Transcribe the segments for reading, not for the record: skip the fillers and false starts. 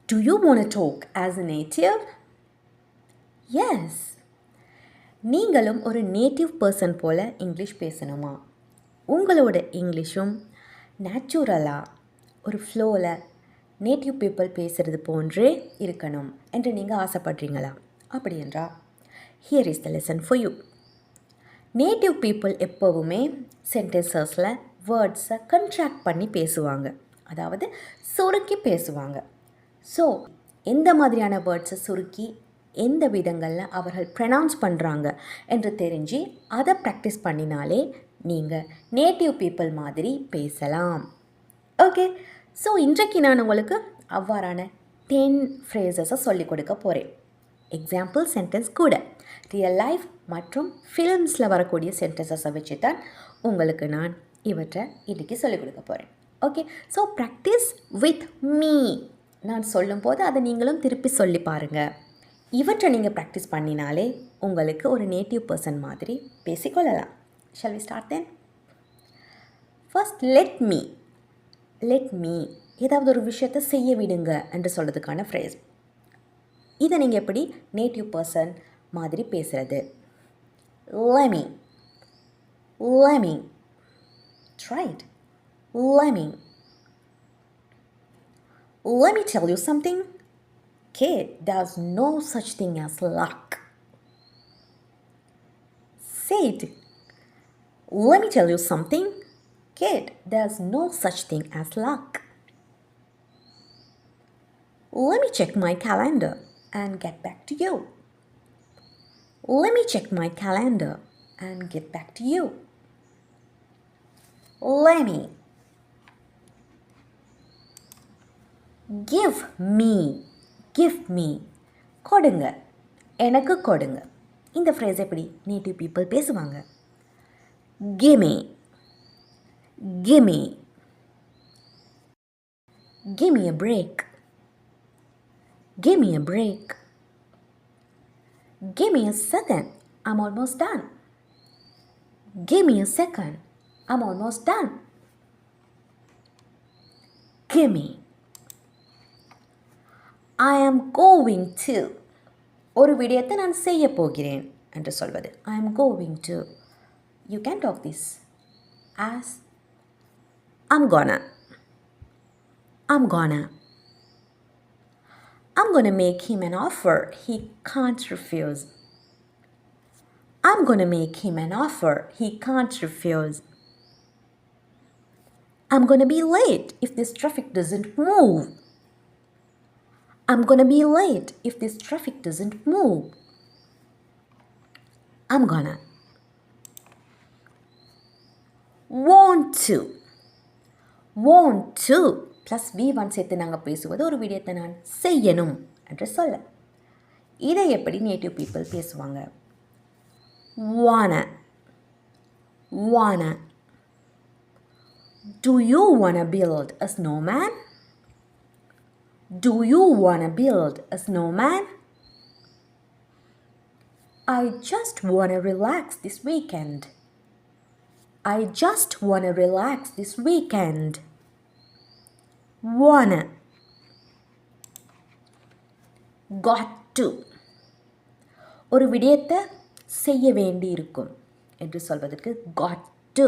Do you want to talk as a native? Yes. நீங்களும் ஒரு native person போல் English பேசணுமா? உங்களோட இங்கிலீஷும் நேச்சுரலாக ஒரு ஃப்ளோவில் நேட்டிவ் பீப்புள் பேசுகிறது போன்றே இருக்கணும் என்று நீங்கள் ஆசைப்படுறீங்களா? அப்படி என்றால் here is the lesson for you. Native people எப்போவுமே சென்டென்சஸில் வேர்ட்ஸை கன்ட்ராக்ட் பண்ணி பேசுவாங்க, அதாவது சுருக்கி பேசுவாங்க. ஸோ எந்த மாதிரியான வேர்ட்ஸை சுருக்கி எந்த விதங்களில் அவர்கள் ப்ரனவுன்ஸ் பண்ணுறாங்க என்று தெரிஞ்சு அதை ப்ராக்டிஸ் பண்ணினாலே நீங்கள் நேட்டிவ் பீப்புள் மாதிரி பேசலாம். ஓகே, ஸோ இன்றைக்கு நான் உங்களுக்கு அவ்வாறான 10 ஃப்ரேசஸை சொல்லிக் கொடுக்க போகிறேன். எக்ஸாம்பிள் சென்டென்ஸ் கூட ரியல் லைஃப் மற்றும் ஃபிலிம்ஸில் வரக்கூடிய சென்டென்சஸை வச்சு தான் உங்களுக்கு நான் இவற்றை இன்றைக்கி சொல்லிக் கொடுக்க போகிறேன். Okay, so practice with me. நான் சொல்லும்போது அதை நீங்களும் திருப்பி சொல்லி பாருங்கள். இவற்றை நீங்கள் ப்ராக்டிஸ் பண்ணினாலே உங்களுக்கு ஒரு நேட்டிவ் பர்சன் மாதிரி பேசிக்கொள்ளலாம். Shall we start then? First let me. Let me ஏதாவது ஒரு விஷயத்தை செய்ய விடுங்க என்று சொல்கிறதுக்கான ஃப்ரேஸ். இதை நீங்கள் எப்படி நேட்டிவ் பர்சன் மாதிரி பேசுகிறது? Let me. Let me. Right. Let me. Let me tell you something. Kid, there's no such thing as luck. Say it. Let me tell you something. Kid, there's no such thing as luck. Let me check my calendar and get back to you. Let me check my calendar and get back to you. Let me. Give me. Give me. கொடுங்க, எனக்கு கொடுங்க. இந்த phrase எப்படி native people பேசுவாங்க? gimme. gimme. gimme a break. gimme a break. gimme a second. I'm almost done. gimme a second. I'm almost done. gimme. I am going to. ஒரு விடயத்தை நான் செய்ய போகிறேன் என்று சொல்வது I am going to. You can talk this as I'm gonna. I'm gonna. I'm gonna make him an offer he can't refuse. I'm gonna make him an offer he can't refuse. I'm gonna be late if this traffic doesn't move. I'm gonna be late if this traffic doesn't move. I'm gonna. Want to. Want to plus V1 சேர்த்து நாங்கள் பேசுவது ஒரு விடயத்தை நான் செய்யணும் என்று சொல்ல. இதை எப்படி நேட்டிவ் பீப்புள் பேசுவாங்க? wanna. wanna. Do you wanna build a snowman? Do you wanna build a snowman? I just wanna relax this weekend. I just wanna relax this weekend. Wanna. Got to. ஒரு விடயத்தை செய்ய வேண்டி இருக்கும் என்று சொல்வதற்கு got to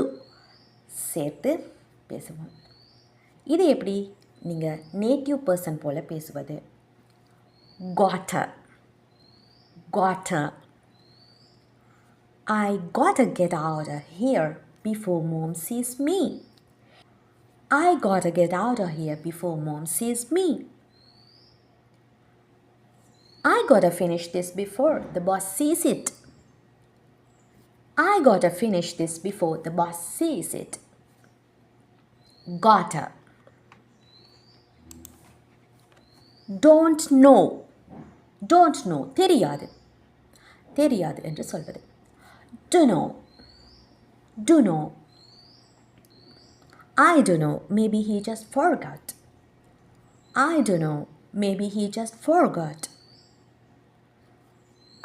சேர்த்து பேசுவோம். இது எப்படி நீங்கள் நேட்டிவ் பர்சன் போல் பேசுவது? gotta. gotta. I gotta get out of here before mom sees me. I gotta get out of here before mom sees me. I gotta finish this before the boss sees it. I gotta finish this before the boss sees it. Gotta. Don't know. Don't know. தெரியாது. தெரியாது என்று சொல்வது. Do know. Do know. I don't know. Maybe he just forgot. I don't know. Maybe he just forgot.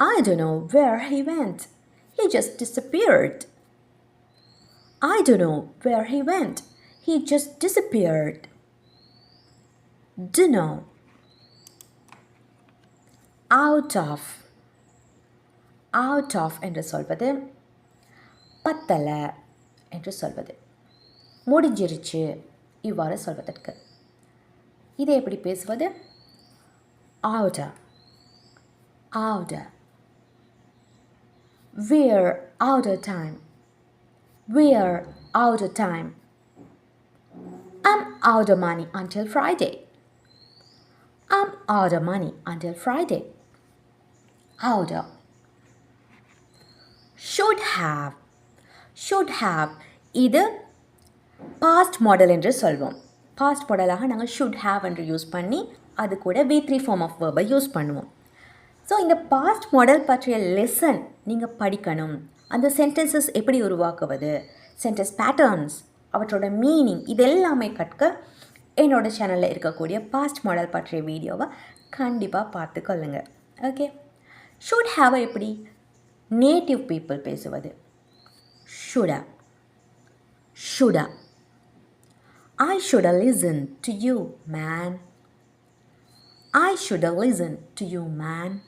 I don't know where he went. He just disappeared. I don't know where he went. He just disappeared. Do know. out of out of என்று சொல்வது பத்தலை என்று சொல்வது முடிஞ்சிருச்சு இவ்வாறு சொல்வதற்கு இதை எப்படி பேசுவது outer outer we're out of time we're out of time I'm out of money until Friday I'm out of money until Friday out of should have இது பாஸ்ட் மாடல் என்று சொல்வோம் பாஸ்ட் மாடலாக நாங்கள் ஷுட் ஹாவ் என்று use பண்ணி அது கூட V3 form of வேர்பை use பண்ணுவோம் ஸோ இந்த பாஸ்ட் மாடல் பற்றிய லெசன் நீங்கள் படிக்கணும் அந்த சென்டென்சஸ் எப்படி உருவாக்குவது சென்டென்ஸ் பேட்டர்ன்ஸ் அவற்றோட மீனிங் இதெல்லாமே கற்க என்னோட சேனலில் இருக்கக்கூடிய பாஸ்ட் மாடல் பற்றிய வீடியோவை கண்டிப்பாக பார்த்துக்கொள்ளுங்க ஓகே ஷுட் ஹாவ் எப்படி நேட்டிவ் பீப்புள் பேசுவது ஷுடா ஷுடா I should have listened to you, man. I should have listened to you, man.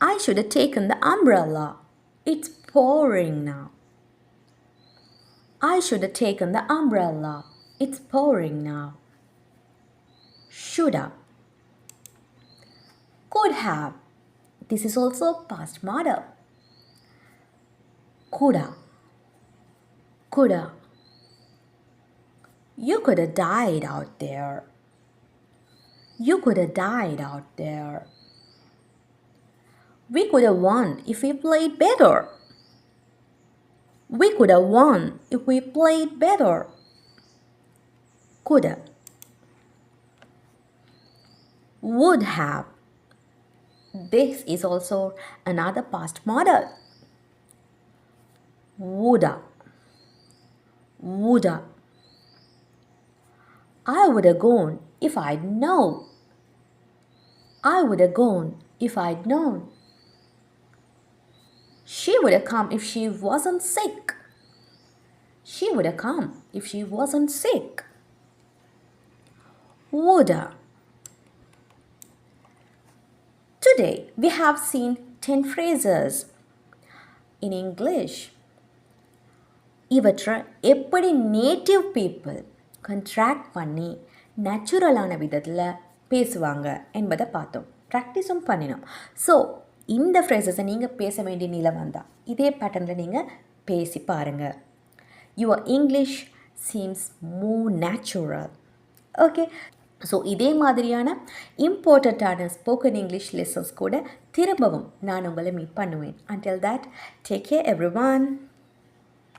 I should have taken the umbrella. It's pouring now. I should have taken the umbrella. It's pouring now. Should have. Could have. This is also past model. Coulda. Coulda. You could have died out there. You could have died out there. We could have won if we played better. We could have won if we played better. Could have. Would have. This is also another past model. Woulda. Woulda. I would have gone if I'd known. I would have gone if I'd known. She would have come if she wasn't sick. She would have come if she wasn't sick. Woulda. Today we have seen 10 phrases in English. இவற்றை எப்படி native people contract பண்ணி நேச்சுரலான விதத்தில் பேசுவாங்க என்பதை பார்த்தோம் ப்ராக்டிஸும் பண்ணினோம் so இந்த ஃப்ரேசஸை நீங்கள் பேச வேண்டிய நிலை வந்தால் இதே பேட்டர்னில் நீங்கள் பேசி பாருங்கள் your English seems more natural okay so இதே மாதிரியான இம்பார்ட்டண்ட்டான ஸ்போக்கன் இங்கிலீஷ் லெசன்ஸ் கூட திரும்பவும் நான் உங்களை மீட் பண்ணுவேன் until that take care everyone